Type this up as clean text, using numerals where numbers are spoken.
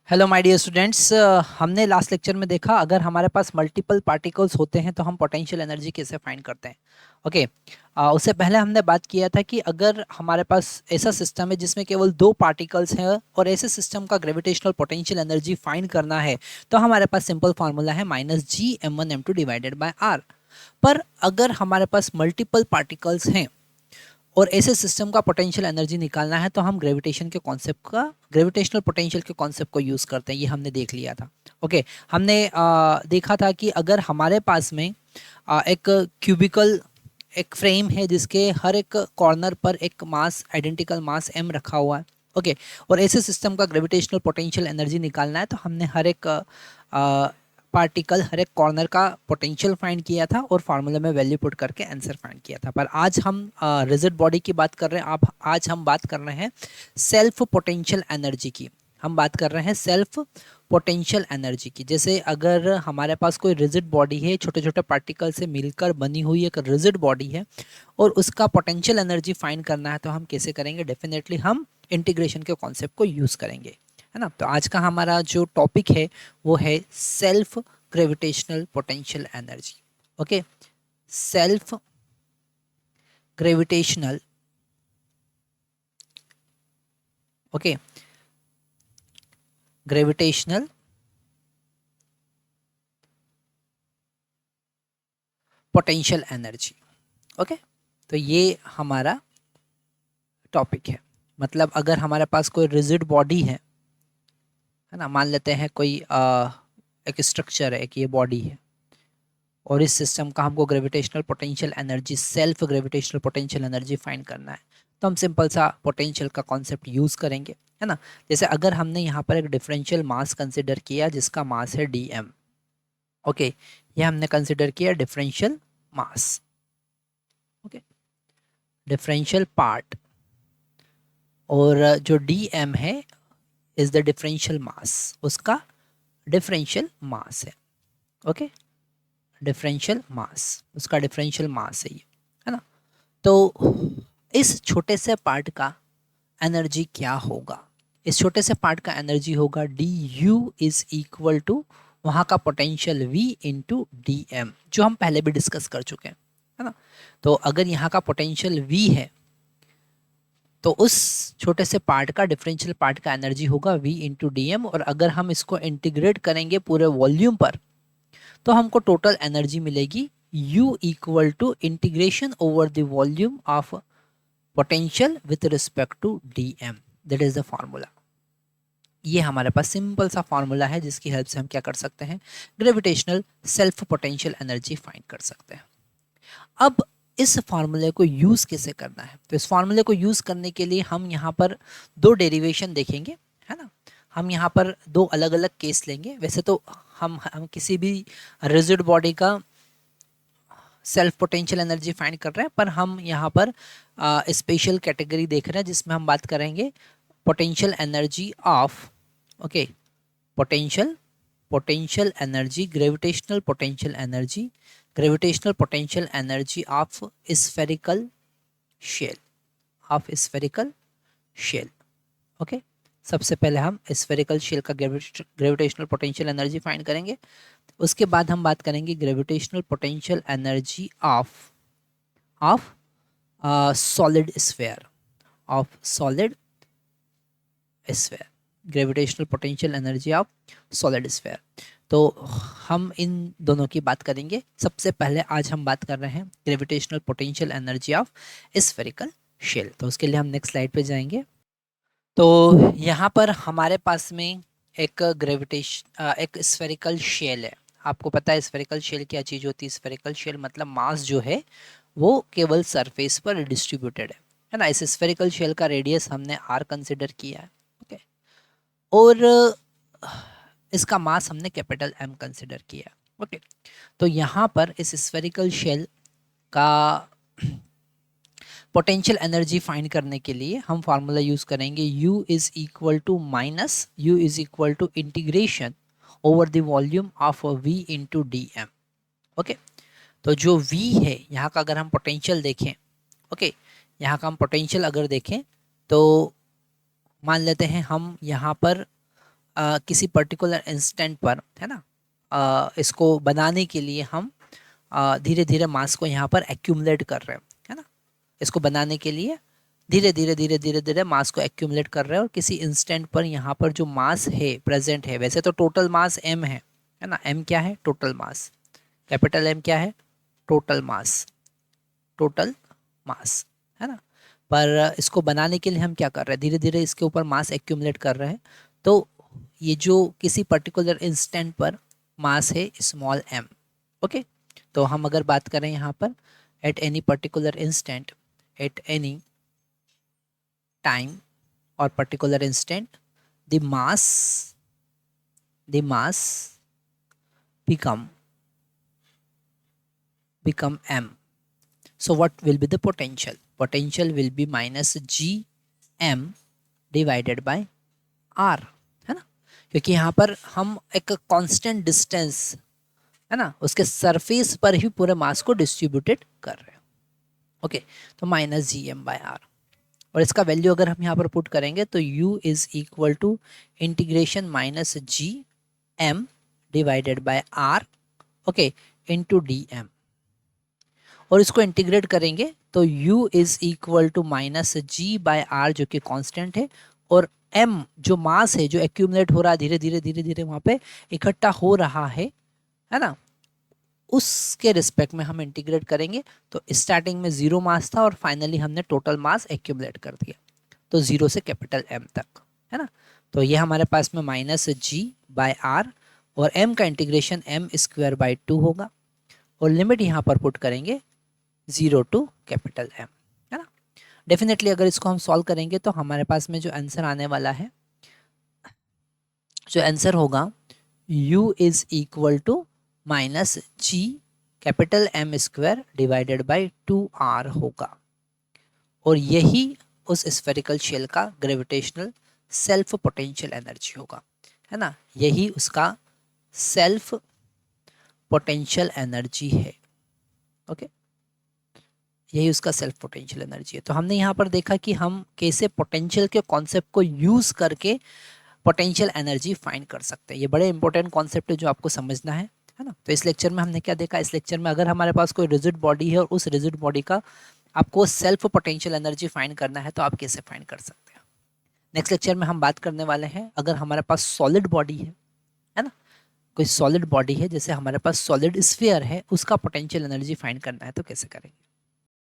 Hello my dear students. हमने last lecture में देखा अगर हमारे पास मल्टीपल पार्टिकल्स होते हैं तो हम पोटेंशियल एनर्जी कैसे फाइंड करते हैं। ओके। उससे पहले हमने बात किया था कि अगर हमारे पास ऐसा सिस्टम है जिसमें केवल दो पार्टिकल्स हैं और ऐसे सिस्टम का ग्रेविटेशनल पोटेंशियल एनर्जी फाइंड करना है तो हमारे पास सिंपल फार्मूला है -G m1m2 divided by R. पर अगर हमारे पास मल्टीपल पार्टिकल्स हैं और ऐसे सिस्टम का पोटेंशियल एनर्जी निकालना है तो हम ग्रेविटेशनल पोटेंशियल के कॉन्सेप्ट को यूज़ करते हैं। ये हमने देख लिया था। ओके। हमने देखा था कि अगर हमारे पास में एक क्यूबिकल एक फ्रेम है जिसके हर एक कॉर्नर पर एक मास आइडेंटिकल मास m रखा हुआ है। ओके। और ऐसे सिस्टम का ग्रेविटेशनल पोटेंशियल एनर्जी निकालना है तो हमने हर एक पार्टिकल हर एक कॉर्नर का पोटेंशियल फाइंड किया था और फार्मूला में वैल्यू पुट करके आंसर फाइंड किया था। पर आज हम रिजिड बॉडी की बात कर रहे हैं। आज हम बात कर रहे हैं सेल्फ पोटेंशियल एनर्जी की। हम बात कर रहे हैं सेल्फ पोटेंशियल एनर्जी की। जैसे अगर हमारे पास कोई रिजिड बॉडी है, छोटे छोटे पार्टिकल से मिलकर बनी हुई एक रिजिड बॉडी है और उसका पोटेंशियल एनर्जी फाइंड करना है तो हम कैसे करेंगे? डेफिनेटली हम इंटीग्रेशन के कॉन्सेप्ट को यूज़ करेंगे, है ना। तो आज का हमारा जो टॉपिक है वो है self gravitational potential energy. Okay. Self gravitational okay gravitational potential energy. Okay. तो ये हमारा टॉपिक है। मतलब अगर हमारे पास कोई रिजिड बॉडी है ना, मान लेते हैं कोई एक स्ट्रक्चर है, एक ये बॉडी है और इस सिस्टम का हमको gravitational potential energy self gravitational potential energy find करना है तो हम सिंपल सा पोटेंशियल का कॉन्सेप्ट यूज़ करेंगे, है ना। जैसे अगर हमने यहाँ पर एक डिफरेंशियल मास कंसिडर किया जिसका मास है dm। ओके। ये हमने कंसिडर किया differential mass. Okay. Differential part और जो dm है इज द डिफरेंशियल मास, उसका डिफरेंशियल मास है। ओके। डिफरेंशियल मास, उसका डिफरेंशियल मास है ये, है ना। तो इस छोटे से पार्ट का एनर्जी क्या होगा? इस छोटे से पार्ट का एनर्जी होगा du इज इक्वल टू वहाँ का potential v into d m, जो हम पहले भी डिस्कस कर चुके हैं, है ना। तो अगर यहाँ का पोटेंशियल v है तो उस छोटे से पार्ट का डिफरेंशियल पार्ट का एनर्जी होगा v इंटू डी एम। और अगर हम इसको इंटीग्रेट करेंगे पूरे वॉल्यूम पर तो हमको टोटल एनर्जी मिलेगी u equal to integration over the volume of potential with respect to d m. That is the formula. ये हमारे पास सिंपल सा फॉर्मूला है जिसकी हेल्प से हम क्या कर सकते हैं? Gravitational self potential energy find कर सकते हैं। अब इस फार्मूले को यूज़ कैसे करना है? तो इस फार्मूले को यूज़ करने के लिए हम यहाँ पर दो डेरिवेशन देखेंगे, है ना। हम यहाँ पर दो अलग अलग केस लेंगे। वैसे तो हम किसी भी रिजिड बॉडी का सेल्फ पोटेंशियल एनर्जी फाइंड कर रहे हैं, पर हम यहाँ पर स्पेशल कैटेगरी देख रहे हैं जिसमें हम बात करेंगे potential energy of okay potential energy gravitational potential energy of spherical shell. Okay. सबसे पहले हम स्फेरिकल शेल का ग्रेविटेशनल पोटेंशियल एनर्जी फाइंड करेंगे। उसके बाद हम बात करेंगे gravitational potential energy of solid sphere gravitational potential energy of solid sphere. तो हम इन दोनों की बात करेंगे। सबसे पहले आज हम बात कर रहे हैं gravitational potential energy of spherical shell. तो उसके लिए हम नेक्स्ट स्लाइड पे जाएंगे। तो यहाँ पर हमारे पास में एक एक स्फेरिकल शेल है। आपको पता है स्फेरिकल शेल क्या चीज़ होती है? स्फेरिकल शेल मतलब मास जो है वो केवल सरफेस पर डिस्ट्रीब्यूटेड है ना। इस स्फेरिकल शेल का रेडियस हमने r कंसिडर किया है। ओके। और इसका मास हमने कैपिटल M कंसिडर किया। ओके। तो यहाँ पर इस स्फेरिकल शेल का पोटेंशियल एनर्जी फाइंड करने के लिए हम फार्मूला यूज करेंगे u is equal to integration over the volume of v into d m. Okay. तो जो v है यहाँ का अगर हम पोटेंशियल देखें, ओके, यहाँ का हम पोटेंशियल अगर देखें तो मान लेते हैं हम यहाँ पर किसी पर्टिकुलर इंस्टेंट पर, है ना, इसको बनाने के लिए हम धीरे धीरे मास को यहाँ पर एक्यूमुलेट कर रहे हैं, है ना। इसको बनाने के लिए धीरे धीरे धीरे धीरे धीरे मास को एक्यूमुलेट कर रहे हैं, और किसी इंस्टेंट पर यहाँ पर जो मास है प्रेजेंट है, वैसे तो टोटल मास m है ना। m क्या है? Total mass. कैपिटल M क्या है? टोटल मास, टोटल मास, है ना। पर इसको बनाने के लिए हम क्या कर रहे हैं? धीरे धीरे इसके ऊपर मास एक्यूमुलेट कर रहे हैं। तो ये जो किसी पर्टिकुलर इंस्टेंट पर मास है स्मॉल m, ओके। तो हम अगर बात करें यहाँ पर at any particular instant, at any time और particular instant, the mass become m. So what will be the potential? Potential will be minus gm divided by r, है ना, क्योंकि यहाँ पर हम एक कांस्टेंट डिस्टेंस, है ना, उसके सरफेस पर ही पूरे मास को डिस्ट्रीब्यूटेड कर रहे हैं, ओके। तो माइनस gm बाय r, और इसका वैल्यू अगर हम यहाँ पर पुट करेंगे तो u is equal to integration minus G M divided by R, okay, into d m. और इसको इंटीग्रेट करेंगे तो u is equal to minus G by R, जो कि कांस्टेंट है, और m जो मास है, जो एक्यूमुलेट हो रहा है, धीरे धीरे धीरे धीरे वहाँ पे इकट्ठा हो रहा है ना, उसके रिस्पेक्ट में हम इंटीग्रेट करेंगे। तो स्टार्टिंग में 0 मास था और फाइनली हमने टोटल मास एक्यूमुलेट कर दिया, तो 0 से कैपिटल M तक, है ना। तो ये हमारे पास में माइनस जी बाय आर, और m का इंटीग्रेशन m स्क्वायर बाय 2 होगा, और लिमिट यहाँ पर पुट करेंगे 0 टू कैपिटल M, है ना। डेफिनेटली अगर इसको हम सॉल्व करेंगे तो हमारे पास में जो आंसर आने वाला है, जो आंसर होगा u is equal to minus G capital M square divided by 2r होगा, और यही उस स्फेरिकल शेल का ग्रेविटेशनल सेल्फ पोटेंशियल एनर्जी होगा, है ना। यही उसका सेल्फ पोटेंशियल एनर्जी है, ओके। यही उसका सेल्फ पोटेंशियल एनर्जी है। तो हमने यहाँ पर देखा कि हम कैसे पोटेंशियल के कॉन्सेप्ट को यूज़ करके पोटेंशियल एनर्जी फाइंड कर सकते हैं। ये बड़े इंपॉर्टेंट कॉन्सेप्ट है जो आपको समझना है ना। तो इस लेक्चर में हमने क्या देखा? इस लेक्चर में अगर हमारे पास कोई रिजिड बॉडी है और उस रिजिड बॉडी का आपको सेल्फ पोटेंशियल एनर्जी फाइंड करना है, तो आप कैसे फाइंड कर सकते हैं। नेक्स्ट लेक्चर में हम बात करने वाले हैं, अगर हमारे पास सॉलिड बॉडी है ना, कोई सॉलिड बॉडी है, जैसे हमारे पास सॉलिड स्फीयर है, उसका पोटेंशियल एनर्जी फाइंड करना है तो कैसे करेंगे।